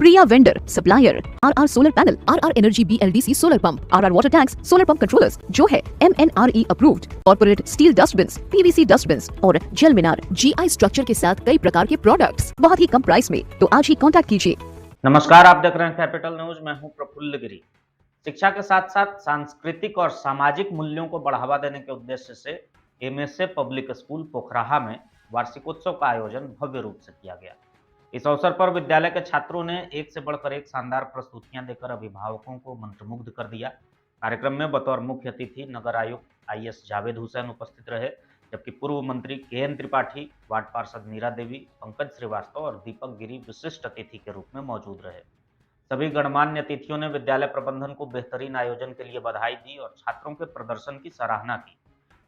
प्रिया vendor supplier, RR solar panel, RR energy BLDC solar pump, RR water tanks, solar pump controllers जो है MNRE approved, corporate steel dustbins, PVC dustbins और जेल मीनार GI structure के साथ कई प्रकार के प्रोडक्ट्स बहुत ही कम प्राइस में। तो आज ही कांटेक्ट कीजिए। नमस्कार, आप देख रहे हैं कैपिटल न्यूज। मैं हूं प्रफुल्ल गिरी। शिक्षा के साथ साथ सांस्कृतिक और सामाजिक मूल्यों को बढ़ावा देने के उद्देश्य से MSA पब्लिक स्कूल पोखराहा में वार्षिकोत्सव का आयोजन भव्य रूप से किया गया। इस अवसर पर विद्यालय के छात्रों ने एक से बढ़कर एक शानदार प्रस्तुतियां देकर अभिभावकों को मंत्रमुग्ध कर दिया। कार्यक्रम में बतौर मुख्य अतिथि नगर आयुक्त IS जावेद हुसैन उपस्थित रहे, जबकि पूर्व मंत्री KN त्रिपाठी, वार्ड पार्षद नीरा देवी, पंकज श्रीवास्तव और दीपक गिरी विशिष्ट अतिथि के रूप में मौजूद रहे। सभी गणमान्य अतिथियों ने विद्यालय प्रबंधन को बेहतरीन आयोजन के लिए बधाई दी और छात्रों के प्रदर्शन की सराहना की।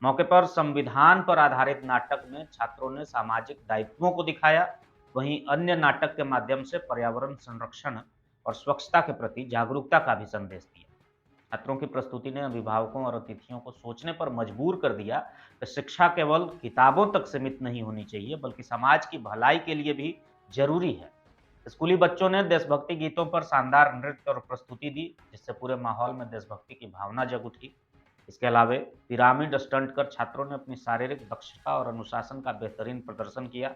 मौके पर संविधान पर आधारित नाटक में छात्रों ने सामाजिक दायित्वों को दिखाया, वहीं अन्य नाटक के माध्यम से पर्यावरण संरक्षण और स्वच्छता के प्रति जागरूकता का भी संदेश दिया। छात्रों की प्रस्तुति ने अभिभावकों और अतिथियों को सोचने पर मजबूर कर दिया कि शिक्षा केवल किताबों तक सीमित नहीं होनी चाहिए, बल्कि समाज की भलाई के लिए भी जरूरी है। स्कूली बच्चों ने देशभक्ति गीतों पर शानदार नृत्य और प्रस्तुति दी, जिससे पूरे माहौल में देशभक्ति की भावना जग उठी। इसके अलावा पिरामिड स्टंट कर छात्रों ने अपनी शारीरिक दक्षता और अनुशासन का बेहतरीन प्रदर्शन किया।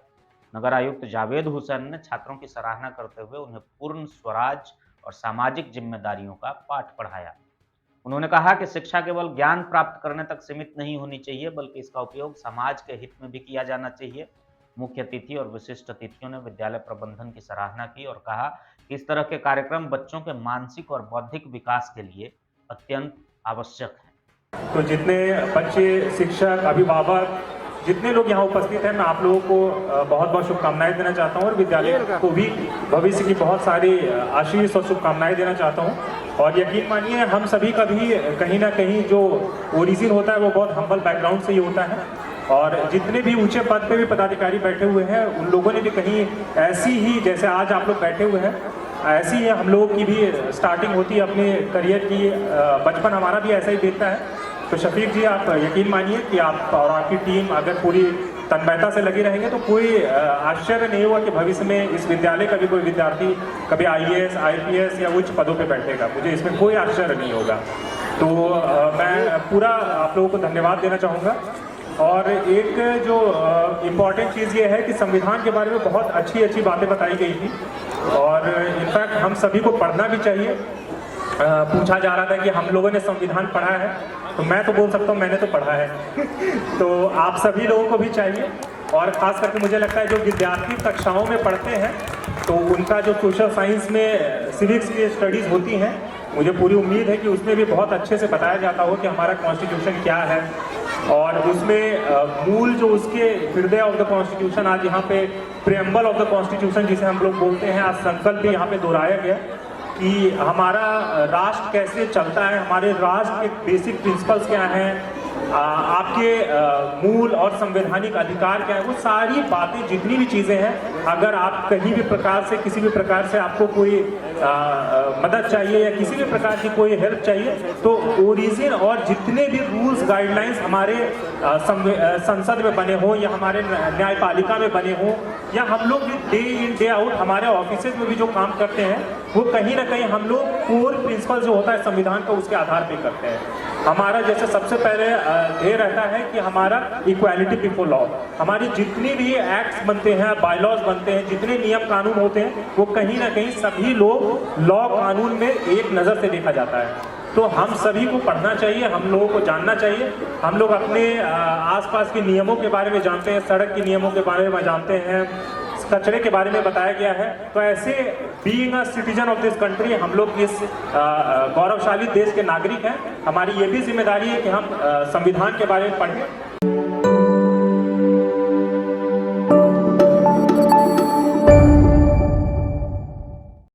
नगर आयुक्त जावेद हुसैन ने छात्रों की सराहना करते हुए उन्हें पूर्ण स्वराज और सामाजिक जिम्मेदारियों का पाठ पढ़ाया। उन्होंने कहा कि शिक्षा केवल ज्ञान प्राप्त करने तक सीमित नहीं होनी चाहिए, बल्कि इसका उपयोग समाज के हित में भी किया जाना चाहिए। मुख्य अतिथि और विशिष्ट अतिथियों ने विद्यालय प्रबंधन की सराहना की और कहा कि इस तरह के कार्यक्रम बच्चों के मानसिक और बौद्धिक विकास के लिए अत्यंत आवश्यक है। तो जितने बच्चे, शिक्षक, अभिभावक, जितने लोग यहाँ उपस्थित हैं, मैं आप लोगों को बहुत बहुत शुभकामनाएं देना चाहता हूँ और विद्यालय को भी भविष्य की बहुत सारी आशीष और शुभकामनाएं देना चाहता हूँ। और यकीन मानिए, हम सभी का भी कहीं ना कहीं जो ओरिजिन होता है वो बहुत हम्बल बैकग्राउंड से ही होता है। और जितने भी ऊंचे पद पे भी पदाधिकारी बैठे हुए हैं, उन लोगों ने भी कहीं ऐसी ही, जैसे आज आप लोग बैठे हुए हैं, ऐसी ही हम लोगों की भी स्टार्टिंग होती है अपने करियर की। बचपन हमारा भी ऐसा ही बीतता है। तो शफीक जी, आप यकीन मानिए कि आप और आपकी टीम अगर पूरी तन्मयता से लगी रहेंगे तो कोई आश्चर्य नहीं होगा कि भविष्य में इस विद्यालय का भी कोई विद्यार्थी कभी IAS, IPS या उच्च पदों पे बैठेगा। मुझे इसमें कोई आश्चर्य नहीं होगा। तो मैं पूरा आप लोगों को धन्यवाद देना चाहूँगा। और एक जो इम्पॉर्टेंट चीज़ ये है कि संविधान के बारे में बहुत अच्छी अच्छी बातें बताई गई थी और इनफैक्ट हम सभी को पढ़ना भी चाहिए। पूछा जा रहा था कि हम लोगों ने संविधान पढ़ा है, तो मैं तो बोल सकता हूँ मैंने तो पढ़ा है। तो आप सभी लोगों को भी चाहिए। और ख़ास करके मुझे लगता है जो विद्यार्थी कक्षाओं में पढ़ते हैं तो उनका जो सोशल साइंस में सिविक्स की स्टडीज़ होती हैं, मुझे पूरी उम्मीद है कि उसमें भी बहुत अच्छे से बताया जाता हो कि हमारा कॉन्स्टिट्यूशन क्या है और उसमें मूल जो उसके हृदय ऑफ द कॉन्स्टिट्यूशन, आज यहाँ पे प्रेम्बल ऑफ द कॉन्स्टिट्यूशन जिसे हम लोग बोलते हैं, आज संकल्प भी यहाँ पे दोहराया गया कि हमारा राष्ट्र कैसे चलता है, हमारे राष्ट्र के बेसिक प्रिंसिपल्स क्या हैं, आपके मूल और संवैधानिक अधिकार क्या है, वो सारी बातें, जितनी भी चीज़ें हैं, अगर आप कहीं भी प्रकार से, किसी भी प्रकार से आपको कोई मदद चाहिए या किसी भी प्रकार की कोई हेल्प चाहिए, तो ओरिजिन और जितने भी रूल्स गाइडलाइंस हमारे संसद में बने हों या हमारे न्यायपालिका में बने हों या हम लोग भी डे इन डे आउट हमारे ऑफिसेज में भी जो काम करते हैं, वो कहीं ना कहीं हम लोग कोर प्रिंसिपल जो होता है संविधान का, उसके आधार पर करते हैं। हमारा जैसे सबसे पहले ध्येय रहता है कि हमारा इक्वालिटी बिफोर लॉ, हमारी जितनी भी एक्ट्स बनते हैं, बायलॉज बनते हैं, जितने नियम कानून होते हैं, वो कहीं ना कहीं सभी लोग लॉ कानून में एक नज़र से देखा जाता है। तो हम सभी को पढ़ना चाहिए, हम लोगों को जानना चाहिए। हम लोग अपने आसपास के नियमों के बारे में जानते हैं, सड़क के नियमों के बारे में जानते हैं, कचरे के बारे में बताया गया है। तो ऐसे being a citizen of this country, हम लोग इस गौरवशाली देश के नागरिक हैं। हमारी ये भी जिम्मेदारी है कि हम संविधान के बारे में पढ़ें